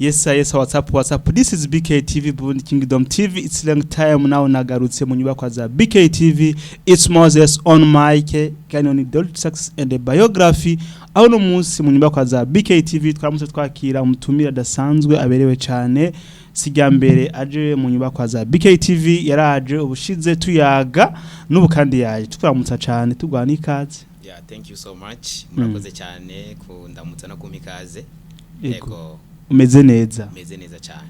Yes, what's up? This is BKTV, Burundi Kingdom TV. It's long time now nagarutse mu nyubako za BKTV. It's Moses on mic, Canon Adult Success and the biography. Aho no munsi mu nyubako za BKTV twaramutse twakira umutumira dasanzwe aberewe cyane. Sijya mbere aje mu nyubako za BKTV yaraje ubushize tuyaga n'ubu kandi yaje twaramutsa cyane tugwana ikaze. Yeah, thank you so much. Murakoze cyane ku ndamutsa no kumikaze. Yego. Umeze neza cyane.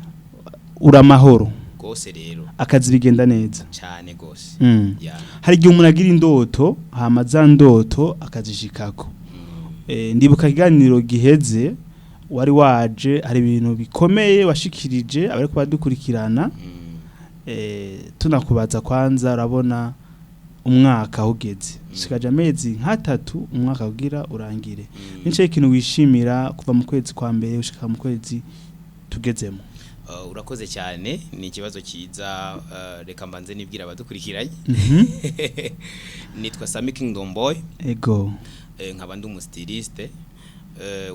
Uramahoro. Gose rero. Akazi bigenda neza. Cyane gose. Yeah. Hari gihe umuntu agira indoto, hamaza ndoto akazishikako. Ndibuka iganiro giheze wari waje hari ibintu bikomeye washikirije abari kubadukurikirana. Tunakubaza kwanza urabona umwaka ugeze. Sikaje amezi nk'atatu umwaka ugira urangire. Nice ikintu wishimira kuva mu kwezi kwa mbere ushika mu kwezi tugezemo. Urakoze cyane ni ikibazo kiza reka mbanze nibwira abadukurikiranye. Nitwa Sammy Kingdom Boy. Ego. Nkaba ndi umustiliste.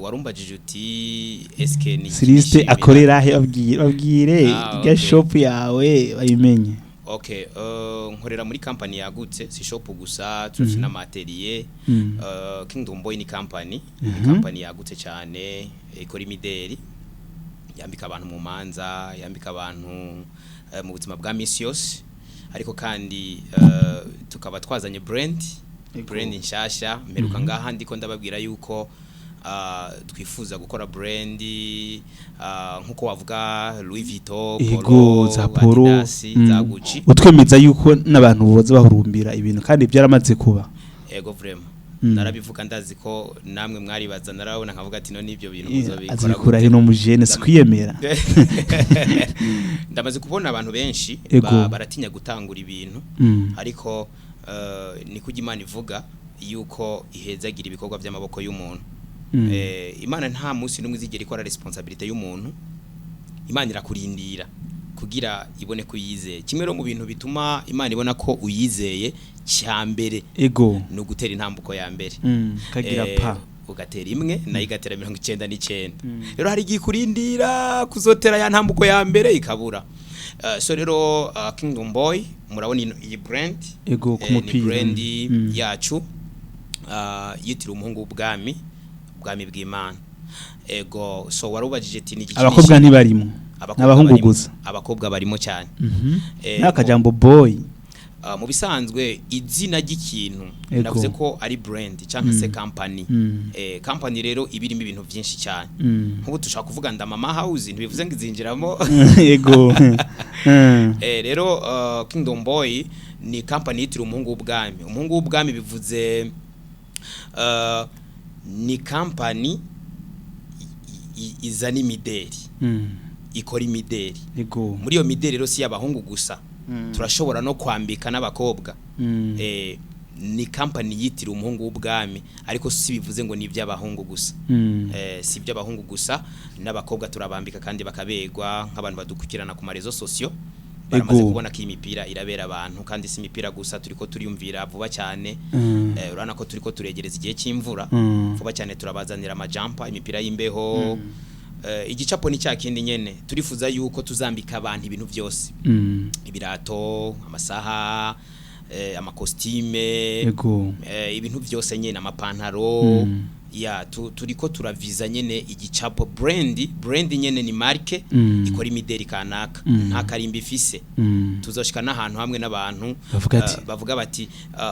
Warumbajije uti SK ni stiliste akorera he babwire ga shop yawe bayimenye. Okay, nkorera muri company yagutse si shop gusa tuzi na materiel. Kingdom Boy ni company yagutse cyane ikora imideri yambika abantu mu manza yambika abantu mu buzima bwa misios ariko kandi tukaba twazanye brand nshasha meruka ngaha ndiko ndababwira yuko twifuza gukora brand nkuko wavuga Louis Vuitton, Polo, za Gucci. Utwemeza yuko nabantu boza bahurumbira ibintu kandi byaramaze kuba. Ego vraiment. Narabivuga ndazi ko namwe mwaribaza narabona nkavuga ati no nivyo bintu muzobikora. Azikura hino mu jeune sikwiyemera. Ndamaze kubona abantu benshi baratinya gutangura ibintu ariko ni kugira Imana ivuga yuko ihezagira ibikorwa by'amaboko y'umuntu. Imana nta munsi numwe izigera ikora responsibility y'umuntu. Imana irakurindira kugira ibone kuyizeye. Kimwe mu bintu bituma Imana ibona ko uyizeye cyambere no gutera intambuko ya mbere. Kagira pa ugatera imwe na igatera 99. Rero hari gikurindira kuzotera ya ntambuko ya mbere ikabura. So rero Kingdom Boy murabona iyi brand ni brand yacu yitira umuhungu w'ubwami bw'Imana. Ego so warubajije ati ni abakobwa ntibarimo n'abahungu gusa. Abakobwa barimo cyane. Nakajambo boy mu bisanzwe izina ry'ikintu ndavuze ko ari brand cyangwa se company. Company rero ibirimo ibintu byinshi cyane. Nkubu tushaka kuvuga ndamama house ntibivuze ngo izinjiramo. Ego. Rero Kingdom Boy ni company yitira umuhungu w'ubwami. Umuhungu w'ubwami bivuze ni company izana imideri ikora imideri muri iyo mideri rero si y'abahungu gusa turashobora no kwambika n'abakobwa. Ni company yitira umuhungu w'ubwami ariko si bivuze ngo ni iby'abahungu gusa. Si iby'abahungu gusa n'abakobwa turabambika kandi bakabegwa nk'abantu badukukirana ku marezo sosio. Baramaze kubona ko imipira irabera abantu kandi si imipira gusa turiko turiyumvira vuba cyane. Urana ko turiko turegereza igihe cy'imvura vuba cyane turabazanira amajampa imipira y'imbeho. Igicapo ni cyakindi nyene turifuza yuko tuzambika abantu ibintu byose. Ibirato, amasaha, amakostime, ibintu byose nyene amapantaro. Ya turiko turaviza nyene igicapo brand nyene ni marke ikora imideri kanaka nta karimba ifise. Tuzoshika n'ahantu hamwe n'abantu bavuga bati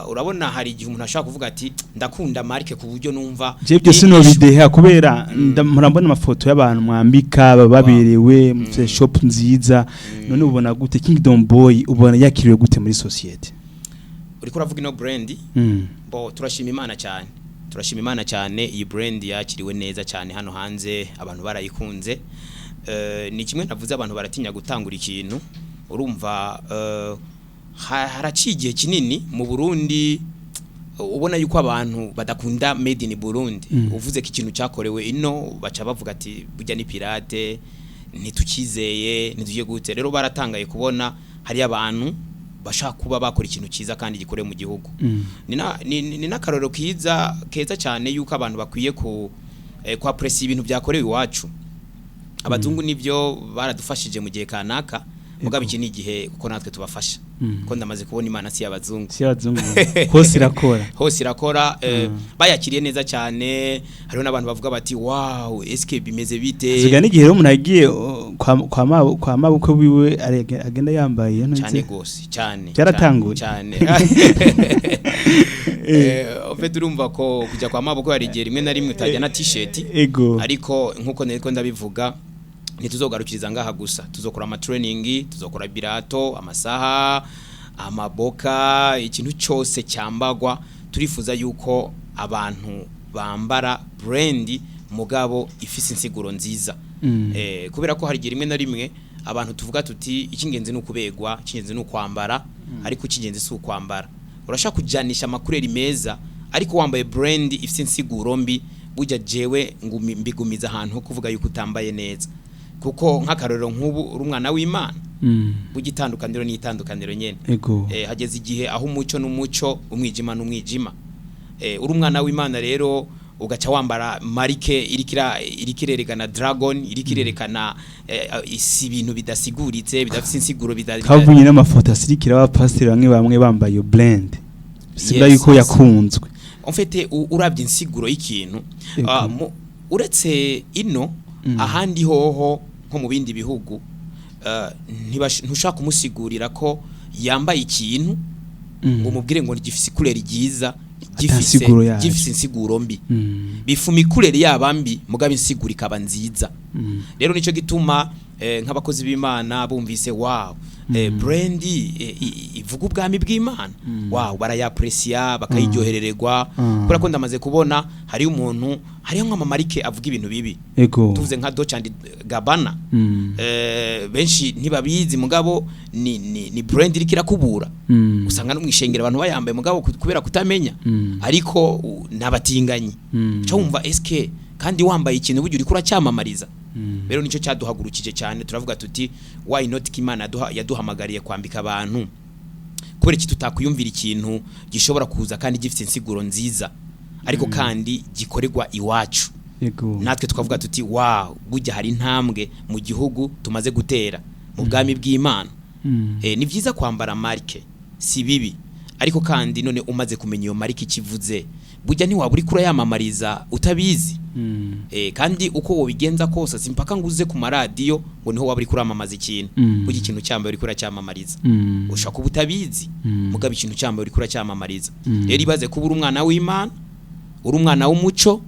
urabona hari igihe umuntu ashaka kuvuga ati ndakunda marke ku buryo numva je byose no bideha kubera murambona amafoto y'abantu mwambika baberewe mu shop nziza. None ubona gute Kingdom Boy ubona yakiriwe gute muri society? Uriko uravuga ino brand bo turashima Imana cyane iyi brand yakiriwe neza cyane hano hanze abantu barayikunze. Ni kimwe navuze abantu baratinya gutangura ikintu urumva haraciye kinini mu Burundi ubona yuko abantu badakunda made in Burundi. Uvuze ko ikintu cyakorewe ino baca bavuga ati burya ni pirate ntitukizeye ntitugiye gute. Rero baratangaye kubona hari abantu bashaka kuba bakora ikintu cyiza kandi gikore mu gihugu. Ni nakaroro keza cyane yuko abantu bakwiye ku appreciate ibintu byakorewe iwacu. abazungu nivyo baradufashije mu gihe kanaka mugabo iki ni igihe kuko natwe tubafasha ko ndamaze kubona Imana si abazungu hose irakora bayakiriye neza cyane hariho nabantu bavuga bati wow eske bimeze bite ziga n'igihe rero umuntu agiye kwa mabukwe wiwe agenda yambaye cyane gose cyane cyaratanguye cyane ofete urumva ko kujya kwa mabukwe hari igihe rimwe na rimwe utajya na t-shirt ariko nkuko neriko ndabivuga ntituzogarukiriza ngaha gusa tuzokora ama training tuzokora birato amasaha amaboka ikintu cyose cyambagwa turifuza yuko abantu bambara brand mugabo ifise insiguro nziza kubera ko hari rimwe na rimwe abantu tuvuga tuti ikingenzi n'ukubegwa ikingenzi n'ukwambara ariko ikingenzi si ukwambara urashaka kujanisha makureri meza ariko wambaye brand ifise insiguro mbi bujya jewe mbigumiza ahantu ho kuvuga yuko utambaye neza kuko nk'akarorero nk'ubu uri umwana w'Imana bugitandukaniro n'itandukaniro nyene hageze igihe aho umuco n'umuco umwijima n'umwijima uri umwana w'Imana rero ugaca wambara marike irikirerekana dragon irikirerekana isi ibintu bidasiguritse bidafite insiguro kavunye n'amafoto asirikira abapasiteri bamwe bambaye blend sibwa yuko yakunzwe en fait urabye insiguro y'ikintu uretse ino ahandi hoho nko mu bindi bihugu ntushaka kumusigurira ko yambaye ikintu ngo mubwire ngo gifise ikureri ryiza gifise insiguro mbi bifuma ikureri yabambi mugabe insiguro ikaba nziza rero nico gituma nk'abakozi b'Imana bumvise wow brand ivuga ubwami bw'Imana wow barayaprecia bakayiryoherererwa kora ko ndamaze kubona hari umuntu hariyo nk'amamarike avuga ibintu bibi tuvuze nka Dolce & Gabbana benshi ntibabizi mugabo ni brand irikira kubura usanga no mwishengera abantu bayambaye mugabo kubera kutamenya ariko nabatinganyi cyo wumva SK kandi wambaye ikintu buryo uri kuracyamamariza rero nico cyaduhagurukije cyane turavuga tuti why not Kimana yaduhamagariye kwambika abantu kubera iki tutakuyumvira ikintu gishobora kuza kandi gifite insiguro nziza ariko kandi gikorerwa iwacu natwe tukavuga tuti wow bujya hari intambwe mu gihugu tumaze gutera mu bwami bw'Imana ni byiza kwambara marike si bibi ariko kandi none umaze kumenya iyo marike ikivuze bujya ntiwaba uri kurayamamariza utabizi kandi uko wobigenza kose simpaka nguze ku maradiyo ngo niho waba uri kuramamaza ikintu bujya ikintu cyambaye uri kuracyamamariza ushaka ubutabizi mugaba ikintu cyambaye uri kuracyamamariza rero ibaze kuba uri umwana w'Imana uri umwana w'umuco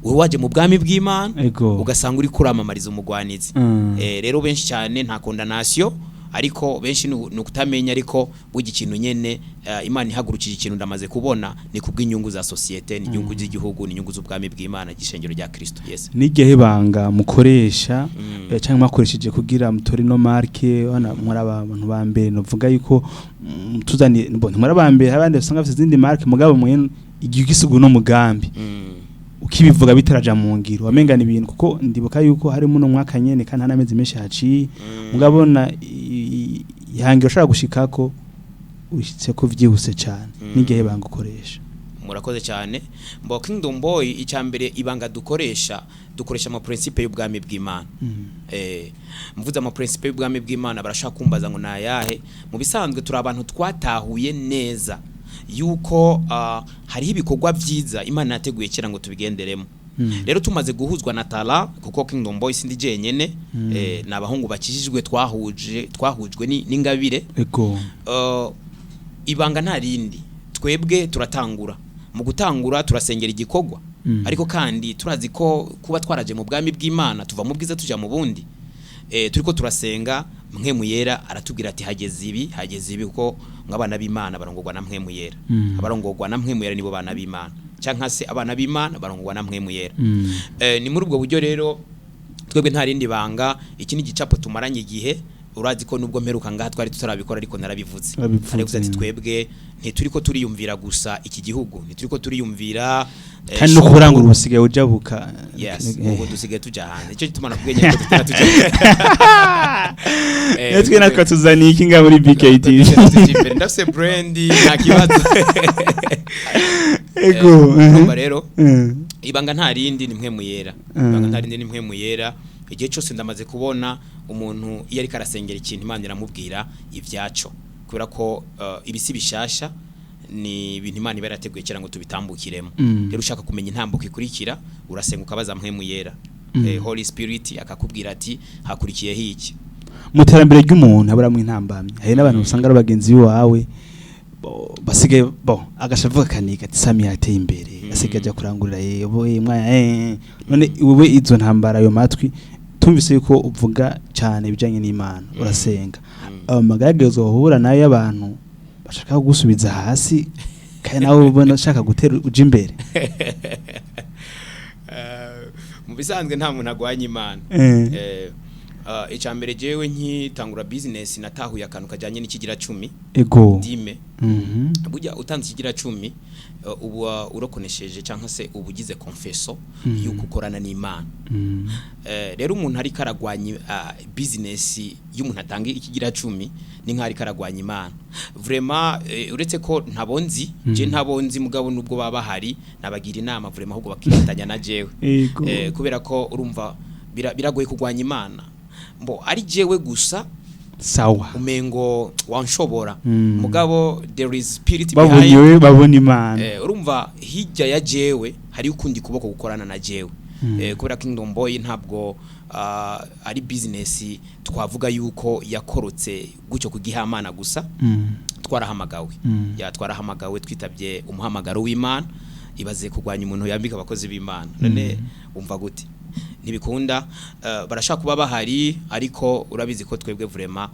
waje mu bwami bw'Imana ugasanga uri kuramamariza umugwanizi rero benshi cyane nta condamnation ariko benshi nukutamenya ariko bugi ikintu nyene Imana ihagurukije ikintu ndamaze kubona ni kubw'inyungu za societe ni inyungu z'igihugu ni inyungu z'ubwami bw'Imana gishengero rya Kristo yes nigehe banga mukoresha cyangwa makoresheje kugira mutore no marke wana muri abantu bambere novuga yuko tuzani muri abambere abandi basanga bafite izindi marke mugabo mwe igisugu no mugambi ukibivuga bitaraja mu ngiro wamengana ibintu kuko ndibuka yuko harimo no mwaka nyene kandi hanameze menshi haci mugabona ihangiro shaka gushikako urishitse ko vyihuse cyane nigihe banga ukoresha murakoze cyane mbo Kingdom Boy icyambere ibanga dukoresha ama principe y'ubwami bw'Imana mvuze ama principe y'ubwami bw'Imana barashaka kumbaza ngo nayahe mu bisanzwe turi abantu twatahuye neza yuko hari ibikorwa byiza Imana yateguye kera ngo tubigenderemo rero tumaze guhuzwa na Tala kuko Kingdom Boy sindi jenyene nabahungu bakijijwe twahujwe n'ingabire ibanga nta rindi twebwe turatangura mu gutangura turasengera igikorwa ariko kandi turazi ko kuba twaraje mu bwami bw'Imana tuva mu bwiza tuja mu bundi turiko turasenga Mpwemu Yera aratubwira ati hageze ibi kuko ngabana b'Imana barongorwa na Mpwemu Yera abarongorwa na Mpwemu Yera nibo bana b'Imana canka se abana b'Imana barongorwa na Mpwemu Yera ni muri ubwo buryo rero twebwe nta rindi banga iki ni gicapo tumaranye igihe urazi ko nubwo mperuka ngaha twari tutarabikora ariko narabivuze ariko ati twebwe ntituriko turiyumvira gusa iki gihugu ntituriko turiyumvira kandi no kurangura ubusigaye ujabuka yes ubu dusigaye tuja hanze icyo gituma nakubwiye ko tutatuje natwe natwe tuzaniye iki nga muri BKT ndafise brand nta kibazo ego rero ibanga nta rindi ni Mpwemu Yera ibanga nta rindi ni Mpwemu Yera igihe cyose ndamaze kubona umuntu iyo ari karasengera ikintu Imana iramubwira ivyaco kubera ko ibisi bishasha ni ibintu Imana iba yarateguye cyera ngo tubitambukiremo rero ushaka kumenya intambuko ikurikira urasenga ukabaza mpwemu yera Holy Spirit akakubwira ati hakurikiye hiki mu terambere ry'umuntu aburamwe intambamye hari n'abantu usanga ari bagenzi bawe basigaye agashavuga kanika ati Sammy yateye imbere asigaye ajya kurangurira yeboye mwaya none wowe izo ntambara ayo matwi tumvise yuko uvuga cyane bijanye n'Imana urasenga amagagazo uhura nayo y'abantu bashaka gusubiza hasi kandi nawe ubona ushaka gutera uje imbere mu bisanzwe nta muntu agwanya Imana icambere jewe nkitangura business natahuye akantu kajanye n'ikigira 10 ego dime burya utanze ikigira 10 ubu urokonesheje cyangwa se ubugize confesso yuko ukorana n'Imana rero umuntu ari karagwanya business y'umuntu atanga ikigira 10 ni nk'ari karagwanya Imana vraiment uretse ko ntabonzi je ntabonzi mugabo nubwo baba hari nabagira inama vraiment ahubwo bakitanya na jewe kubera ko urumva biragoye kugwanya Imana mbo ari jewe gusa sawa umengo wanshobora mugabo there is spirit behind babona Imana urumva hijya ya jewe hari ukundi kuboko gukorana na jewe kubera Kingdom Boy ntabwo ari business twavuga yuko yakorotse gucyo kugihamana gusa twarahamagawe twarahamagawe twitabye umuhamagaro w'Imana ibaze kugwanya umuntu yambika abakozi b'Imana none umva gute nibikunda barashaka kuba bahari ariko urabizi ko twebwe vraiment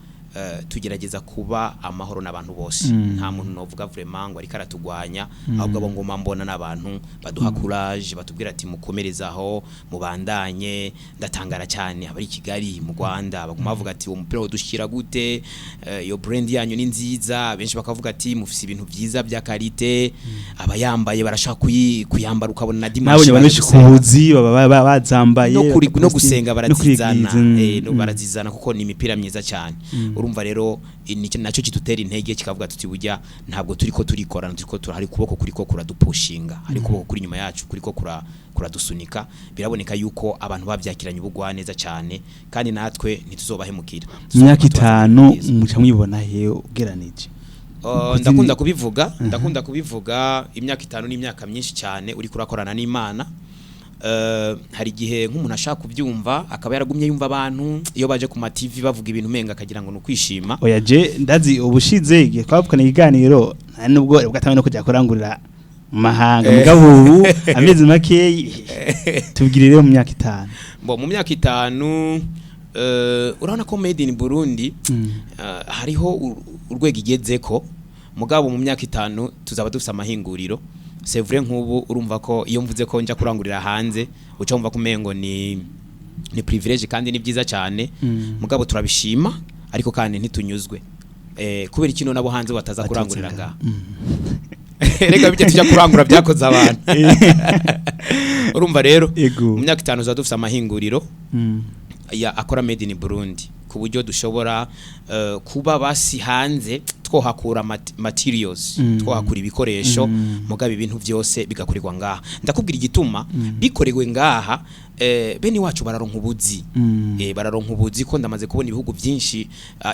tugerageza kuba amahoro n'abantu bose nta muntu novuga vraiment ngo ari karatugwanya ahubwo abo ngoma mbona n'abantu baduha courage batubwira ati mukomerezaho mubandanye ndatangara cyane abari Kigali mu Rwanda baguma bavuga ati uwo mupira wodushikira gute yo brand yanyu ni nziza benshi bakavuga ati mufise ibintu byiza bya qualité abayambaye barashaka kuyambara ukabona na dimanche benshi kubuzi bazambaye no gusenga barazizana no barazizana kuko ni imipira myiza cyane urumva rero nacyo kitutera intege kikavuga tuti bujya ntabwo turiko turikorana turiko hari kuboko kuriko kuradupushinga hari kuboko kuri nyuma yacu kuriko kuradusunika biraboneka yuko abantu bavyakiranye ubugwa neza cyane kandi natwe ntituzobahemukira imyaka 5 muca mwibona he ugeranije ndakunda kubivuga imyaka 5 ni imyaka myinshi cyane uri kurakorana n'Imana hari gihe nk'umuntu ashaka kubyumva akaba yaragumye yumva abantu iyo baje ku ma TV bavuga ibintu menga akagira ngo nukwishima oya je ndazi ubushize igihe twavukana iganiro nubwo bwatamwe no kujya kurangurira mahanga mugabo ubu amezi makeyi tubwirire mu myaka 5 mu myaka 5 urabona ko made in Burundi hariho urwego igezeko mugabo mu myaka 5 tuzaba dufite amahinguriro c'est vrai nk'ubu urumva ko iyo mvuze ko njya kurangurira hanze uca umva kumengo ni privilege kandi ni byiza cyane mugabo turabishima ariko kandi ntitunyuzwe kubera ikino nabo hanze bataza kurangurira ngaha rega bijye tujya kurangura byakoze abantu urumva rero mu myaka 5 za dufite amahinguriro ya akora made in Burundi ku buryo dushobora kuba basi hanze twohakura materials twohakura ibikoresho mugabe ibintu byose bigakurirwa ngaha ndakubwira igituma bikorewe ngaha beni wacu bararonka ubuzi bararonka ubuzi ko ndamaze kubona ibihugu byinshi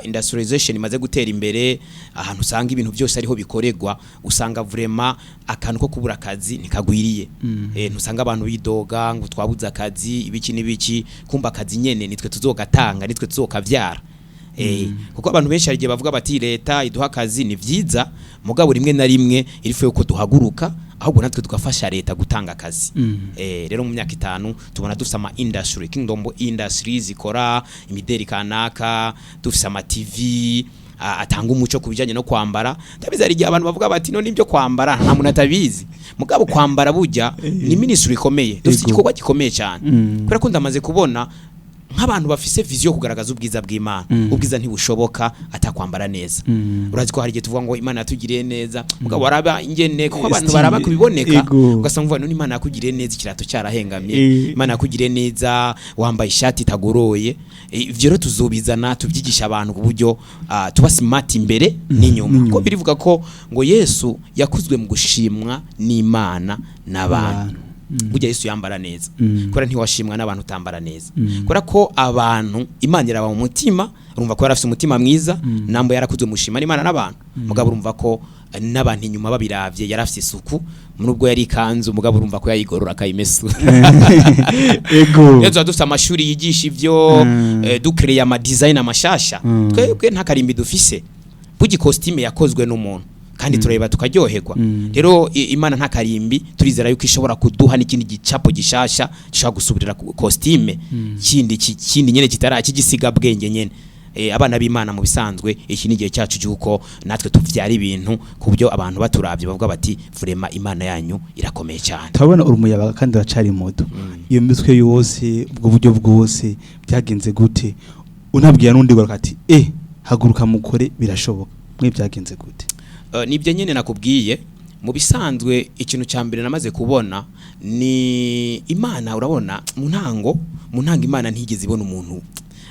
industrialization imaze gutera imbere ahantu usanga ibintu byose ariho bikoregwa usanga vraiment akantu ko kubura akazi nikagwiriye ntusanga abantu bidoga ngo twabuze akazi ibiki nibiki kumba akazi nyene nitwe tuzogatanga nitwe tuzokavyara kuko abantu benshi hari gihe bavuga bati leta iduha akazi ni vyiza mugabo rimwe na rimwe irifuye ko duhaguruka ahubwo natwe tugafasha leta gutanga akazi rero mu myaka 5 tubona dufite ama industry Kingdom Industries ikora imideri kanaka dufite ama TV atanga umuco kubijanye no kwambara ndabizi ari gihe abantu bavuga bati no nibyo kwambara nta muntu atabizi mugabo kwambara bujya ni ministry ikomeye dufite igikorwa gikomeye cyane kubera ko ndamaze kubona nk'abantu bafise vision kugaragaza ubwiza bw'Imana ubwiza ntibushoboka atakwambara neza urazi ko hari gihe tuvuga ngo Imana yatugiriye neza mugabo waraba ingene kuko abantu baraba kubiboneka ugasanga ngo Imana yakugiriye neza ikirato cyarahengamye Imana yakugiriye neza wambaye ishati itagoroye ivyo rero tuzobizana tubyigisha abantu ku buryo tuba smart imbere n'inyuma ko birivuga ko ngo Yesu yakuzwe mu gushimwa n'Imana n'abantu burya Yesu yambara neza kubera ntiwashimwa n'abantu utambara neza kubera ko abantu Imana iraba mu mutima urumva ko yarafise umutima mwiza nambo yarakuzwe mushima n'Imana n'abantu mugabo urumva ko n'abantu inyuma babiravye yarafise isuku nubwo yari kanzu mugabo urumva ko yayigorora akayimesu ego yezo dufite amashuri yigisha ivyo ducreate ama design amashasha twebwe nta karimbi dufise bugi costume yakozwe n'umuntu kandi tureba tukaryoherwa rero Imana nta karimbi turizera yuko ishobora kuduha n'ikindi gicapo gishasha gishaka gusubirira costume kindi nyene kitaraki bwenge nyene abana b'Imana mu bisanzwe iki nigihe cyacu cyuko natwe tuvyara ibintu kubyo abantu baturavye bavuga bati vrema Imana yanyu irakomeye cyane tabona urumuyabaga kandi racari modo iyo mitwe yose ubwo buryo bwose byagenze gute unabwiye nundi gora ati haguruka mukore birashoboka mwe byagenze gute nibyo nyene nakubwiye mu bisanzwe ikintu cya mbere namaze kubona ni Imana urabona mu ntango Imana ntigeze ibona umuntu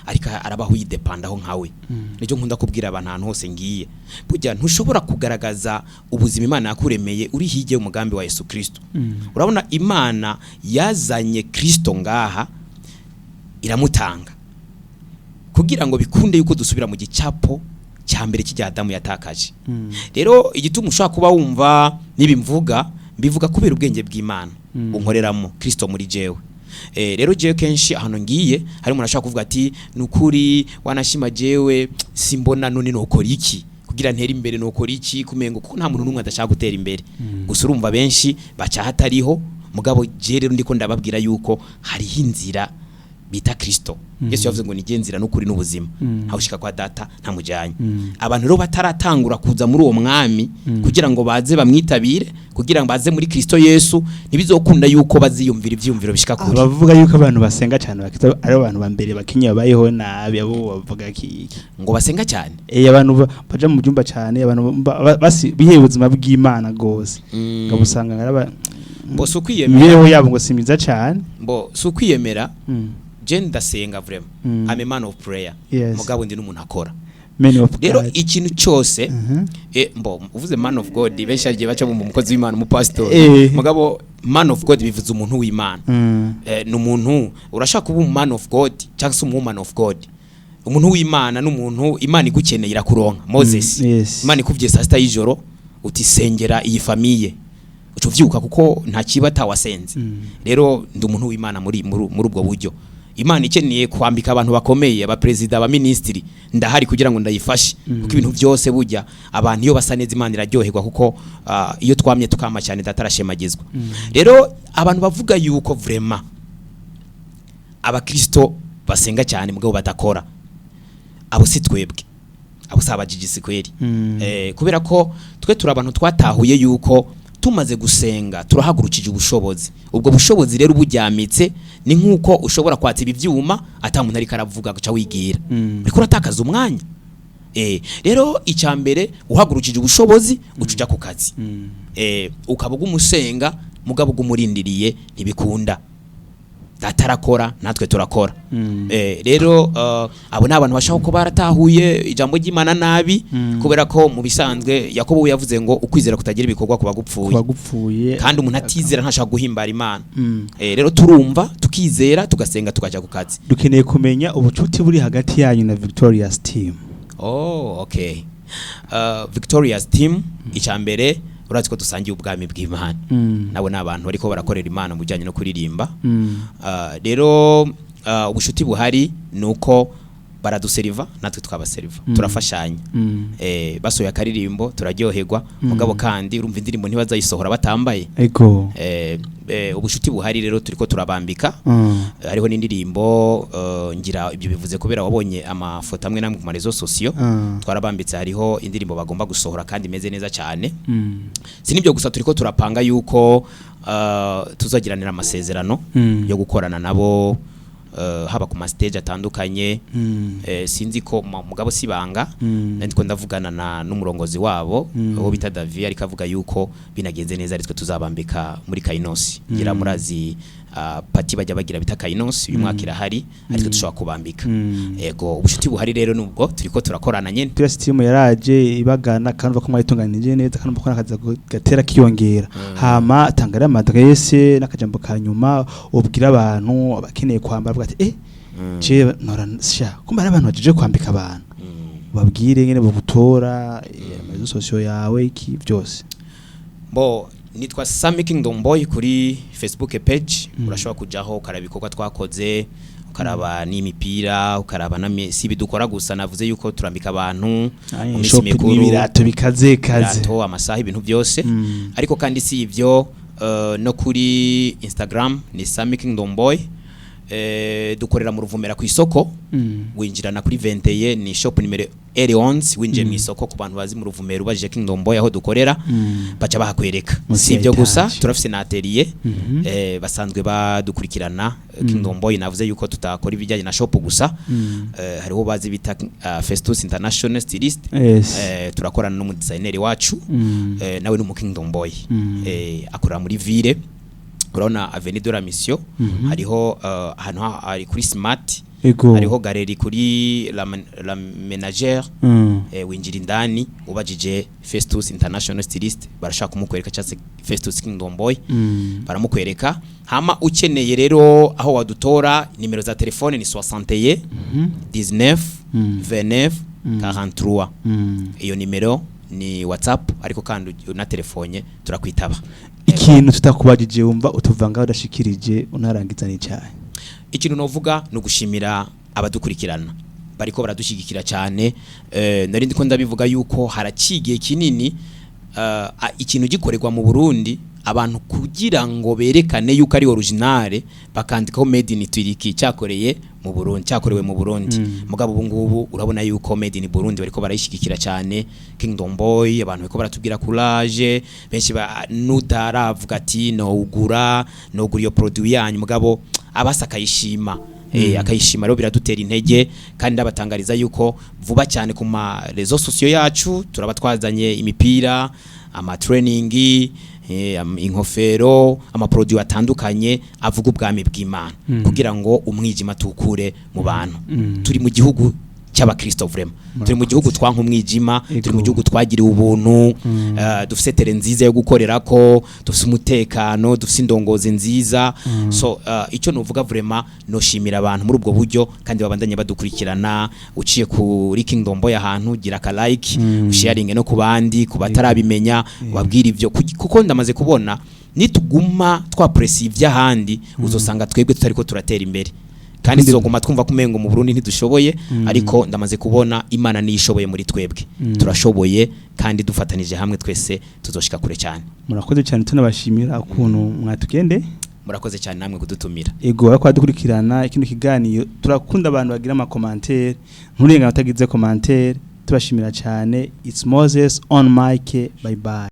ariko arabaho yidepandaho nkawe nijo nkunda kubwira abantu ahantu hose ngiye burya ntushobora kugaragaza ubuzima Imana yakuremeye uri hige umugambi wa Yesu Kristo urabona Imana yazanye Kristo ngaha iramutanga kugira ngo bikunde yuko dusubira mu gicapo cyambere kijya Adamu yatakaje rero igituma ushaka kuba wumva nibimvuga mbivuga kubera ubwenge bw'Imana unkoreramo Kristo muri jewe rero jewe kenshi ahantu ngiye hari umuntu ashaka kuvuga ati nukuri wanashima jewe simbona none nokora iki kugira ntera imbere nokora iki kumengo kuko nta muntu numwe adashaka gutera imbere gusa urumva benshi baca hatariho mugabo je rero ndiko ndababwira yuko hari inzira bita Kristo Yesu yavuze ngo nigenzira n'ukuri n'ubuzima ntaho ushika kwa data nta mujanye abantu rero bataratangura kuza muri uwo mwami kugira ngo baze bamwitabire kugira ngo baze muri Kristo Yesu ntibizokunda yuko baziyumvira ivyumviro bishika kuri bavuga yuko abantu basenga cyane bakita ari abantu bambere bakinya bayeho nabi abo bavuga ki ngo basenga cyane abantu baje mu byumba cyane abantu bihe ubuzima bw'Imana gose ngo busanga ngaraba bo sukwiyemera biheho yabo ngo simiza cyane bo sukwiyemera je ndasenga vraiment I'm a man of prayer mugabo ndi n'umuntu akora rero ikintu cyose uvuze man of God benshi agiye baca mu mukozi w'Imana mu pastor mugabo man of God bivuze umuntu w'Imana n'umuntu urashaka kuba man of God cyangwa se woman of God umuntu w'Imana n'umuntu Imana igukeneye irakuronka Moses Imana ikuvye saa 6 y'ijoro uti sengera iyi famille ucuvyuka kuko nta kibata wasenze rero ndi umuntu w'Imana muri ubwo buryo Imana ikeneye kwambika abantu bakomeye aba president aba ministry ndahari kugira ngo ndayifashe kuko ibintu byose bujya abantu iyo basaneza Imana iraryoherwa kuko iyo twamye tukama cyane datarashemagizwa rero abantu bavuga yuko vraiment aba Kristo basenga cyane mugabo badakora abo si twebwe abo sabajijisi kweri kubera ko twe turi abantu twatahuye yuko tumaze gusenga turahagurukije ubushobozi ubwo bushobozi rero bujyamitse ni nkuko ushobora kwatsa ibyuma atamuntu ari karavuga guca wigira biko ratakaza umwanya rero icyambere uhagurukije ubushobozi ucuja ku kazi ukabuga umusenga mugabo gumurindiriye ntibikunda datarakora natwe turakora rero abo nabantu bashaka ko baratahuye ijambo ry'Imana nabi kubera ko mu bisanzwe Yakobo yavuze ngo ukwizera kutagira ibikorwa kubagupfuye kandi umuntu atizera ntashaka guhimbara Imana rero turumva tukizera tugasenga tukaja ku kazi dukeneye kumenya ubucuti buri hagati yanyu na Victorious Team okay Victorious Team icyambere urazi ko dusangiye ubwami bw'Imana nabo nabantu ariko barakorera Imana mu bijyanye no kuririmba rero ubushuti buhari nuko baraduseriva natwe twabaseriva turafashanya basoya karirimbo turaryoherwa mugabo kandi urumva indirimbo ntibazayisohora batambaye ego ubushuti buhari rero turiko turabambika hariho n'indirimbo ngira ibyo bivuze kubera wabonye amafoto amwe namwe ku marezo sociaux twarabambitse hariho indirimbo bagomba gusohora kandi imeze neza cyane sinibyo gusa turiko turapanga yuko tuzagiranira amasezerano yo gukorana nabo haba ku stage atandukanye sinzi ko mugabo sibanga ndiko ndavugana n'umurongozi wabo wo bita Davi ariko avuga yuko binagenze neza aritwe tuzabambika muri Kainosi ngira murazi pati bajya bagira bita kayinonsi uyu mwaka irahari ariko dushobora kubambika yego ubushuti buhari rero nubwo turiko turakorana nyene PS team yaraje ibagana kandi bako mwayitunganije neza kandi bako nakaza gatera kiyongera hama tangara adresse nakajambo kanyuma ubwira abantu abakeneye kwambara bavuga ati je noransha kumba ari abantu baje kwambika abantu babwire ngene bogutora amazo social yawe iki byose bo nitwa Sammy Kingdom Boy kuri Facebook page urashobora kujaho ukarabikogwa twakoze ukaraba n'imipira ukaraba na si bidukora gusa navuze yuko turambika abantu mu misi mikuru n'ibirato bikaze kaze birato amasaha ibintu byose ariko kandi si ivyo no kuri Instagram ni Sammy Kingdom Boy dukorera mu ruvumera ku isoko winjirana kuri 21 ni shop numero L11 winjiye mu isoko ku bantu bazi mu ruvumera ubajije Kingdom Boy aho dukorera baca bahakwereka si ibyo gusa turafise na atelier basanzwe badukurikirana Kingdom Boy navuze yuko tutakora ibijyanye na shop gusa hariho bazi bita Festus International Stylist turakorana n'umu designer wacu nawe n'umu Kingdom Boy akora muri ville urabona Avenue de la Mission hariho ahantu hari kuri Smart hariho galeri kuri la ménagère winjira indani ubajije Festus International Stylist barashaka kumukwereka cyase Festus Kingdom Boy baramukwereka hama ukeneye rero aho wadutora nimero za telefone ni 61 19 29 43 iyo nimero ni WhatsApp ariko kandi na telefone turakwitaba ikintu tutakubajije wumva utuvanga udashikirije unarangiza n'icyayi ikintu novuga no gushimira abadukurikirana bariko baradushigikira cyane nari ndiko ndabivuga yuko haracigiye kinini ikintu gikorerwa mu Burundi abantu kugira ngo berekane yuko ari originale bakandikaho made in Turiki cyakoreye mu Burundi cyakorewe mu Burundi mugabo ubu ngubu urabona yuko made in Burundi bariko barayishigikira cyane Kingdom Boy abantu bariko baratubwira courage benshi nutaravuga ati no ugura iyo produit yanyu mugabo abasakayishima akayishima rero biradutera intege kandi ndabatangariza yuko vuba cyane ku ma réseaux sociaux yacu turaba twazanye imipira ama training inkofero ama produit atandukanye avuga ubwami bw'Imana kugira ngo umwijima tukure mu bantu turi mu gihugu cy'abakristo vraiment turi mu gihugu twanka umwijima turi mu gihugu twagiriwe ubuntu dufise tere nziza yo gukorerako dufise umutekano dufise indongozi nziza so icyo nuvuga vraiment no shimira abantu muri ubwo buryo kandi babandanye badukurikirana uciye kuri Kingdom Boy ahantu gira ka like sharing no kubandi kubatarabimenya wabwira ivyo kuko ndamaze kubona nituguma twa pressive ahandi uzosanga twebwe tutariko turatera imbere kandi zoguma twumva kumengo mu Burundi ntidushoboye ariko ndamaze kubona Imana ni ishoboye muri twebwe turashoboye kandi dufatanije hamwe twese tuzoshika kure cyane murakoze cyane tunabashimira ukuntu mwatugende murakoze cyane namwe kudutumira ego ariko adukurikirana ikintu kiganiyo turakunda abantu bagira ama commentaire nturenga batagize commentaire tubashimira cyane it's Moses on mic bye bye